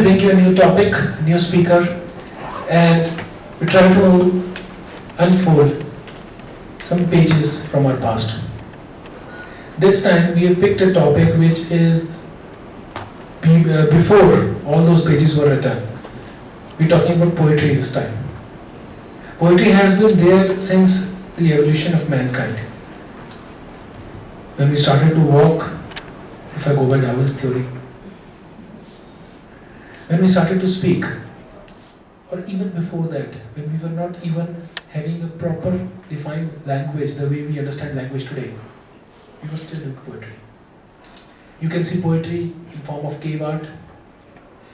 bring you a new topic, new speaker, and we try to unfold some pages from our past. This time we have picked a topic which is before all those pages were written. We're talking about poetry this time. Poetry has been there since the evolution of mankind. When we started to walk, if I go by Darwin's theory, when we started to speak, or even before that, when we were not even having a proper defined language the way we understand language today, we were still doing poetry. You can see poetry in form of cave art.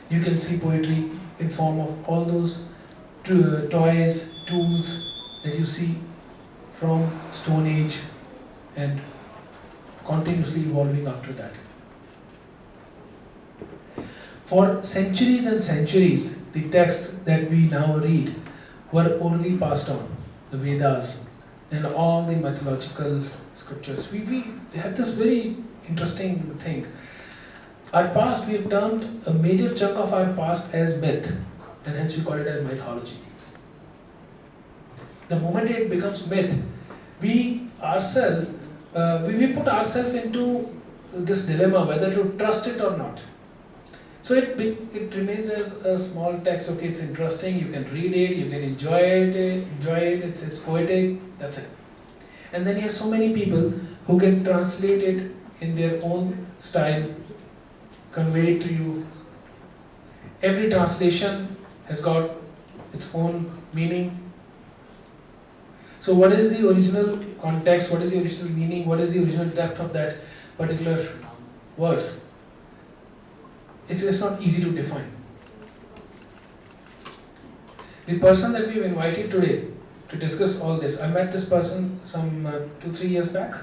You can see poetry in form of all those toys, tools that you see from Stone Age and continuously evolving after that. For centuries and centuries, the texts that we now read were orally passed on, the Vedas and all the mythological scriptures. We have this very interesting thing. Our past, we have termed a major chunk of our past as myth, and hence we call it as mythology. The moment it becomes myth, we ourselves, we put ourselves into this dilemma whether to trust it or not. So it remains as a small text. Okay, it's interesting. You can read it. You can enjoy it. It's poetic. That's it. And then you have so many people who can translate it in their own style, convey it to you. Every translation has got its own meaning. So what is the original context? What is the original meaning? What is the original depth of that particular verse? It's not easy to define. The person that we've invited today to discuss all this, I met this person some 2-3 years back,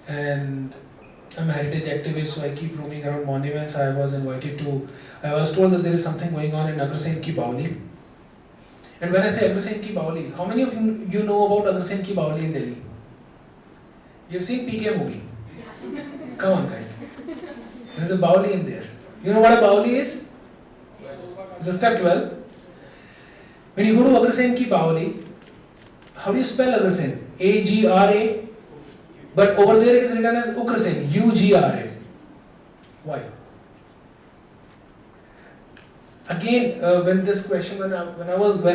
and I'm a heritage activist, so I keep roaming around monuments. I was told that there is something going on in Agrasen Ki Baoli. And when I say Agrasen Ki Baoli, how many of you know about Agrasen Ki Baoli in Delhi? You've seen PK movie? Come on guys. There's a Baoli in there. You know what a Baoli is? Yes. It's a step 12. When you go to Agrasen Ki Baoli, how do you spell Agrasen? A-G-R-A. But over there it is written as Ugrasen, U-G-R-A. Why? Again, when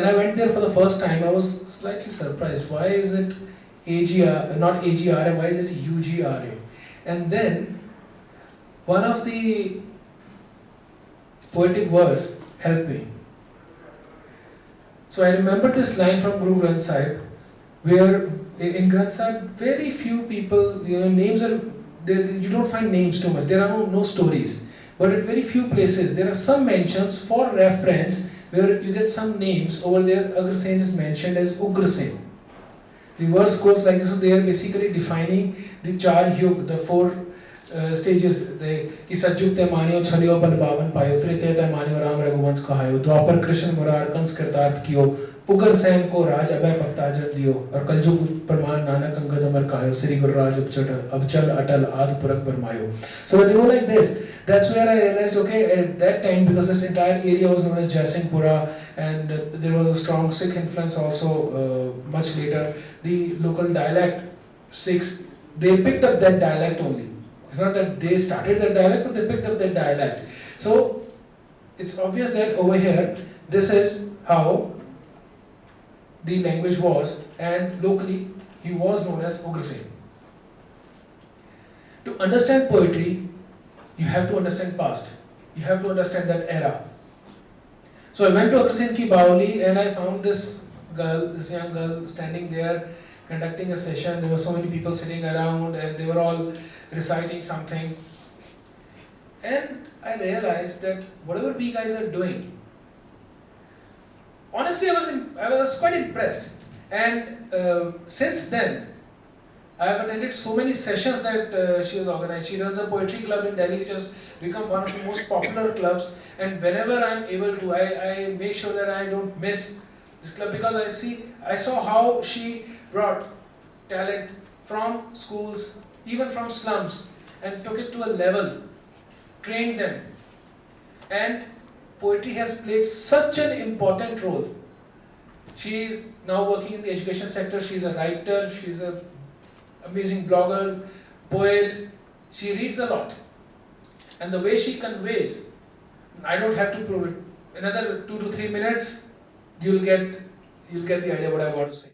I went there for the first time, I was slightly surprised. Why is it not A-G-R-A? Why is it U-G-R-A? And then one of the poetic verse helped me. So I remember this line from Guru Granth Sahib, where in Granth Sahib, very few people, names are, you don't find names too much. There are no stories. But at very few places, there are some mentions for reference where you get some names. Over there, Agrasen is mentioned as Ugrasen. The verse goes like this. So they are basically defining the Char Yug, the 4 stages. कि सज्जुग ते मानियो छलियो बल बावन पायो त्रेते ते मानियो राम रघुवंश कहायो द्वापर कृष्ण मुरार कंस कृतार्थ कियो उग्र सैन को राज अभय भक्ताजन दियो और कलयुग प्रमाण नानक अंगद अमर कायो श्री गुरु राज अबचल अटल आदि पुरख बरमायो. So when they go like this, that's where I realized, okay, at that time, because this entire area was known as Jaisinghpura, and there was a strong Sikh influence also much later. The local dialect, Sikhs, they picked up that dialect only. It's not that they started that dialect, but they picked up that dialect. So it's obvious that over here, this is how the language was, and locally he was known as Ugrasen. To understand poetry, you have to understand past. You have to understand that era. So I went to Agrasen Ki Baoli and I found this young girl standing there conducting a session. There were so many people sitting around and they were all reciting something. And I realized that whatever we guys are doing, honestly I was quite impressed. And since then, I have attended so many sessions that she has organized. She runs a poetry club in Delhi, which has become one of the most popular clubs. And whenever I am able to, I make sure that I don't miss this club, because I saw how she brought talent from schools, even from slums, and took it to a level, trained them. And poetry has played such an important role. She is now working in the education sector. She is a writer. She is an amazing blogger, poet. She reads a lot. And the way she conveys, I don't have to prove it. Another 2 to 3 minutes, you'll get the idea what I want to say.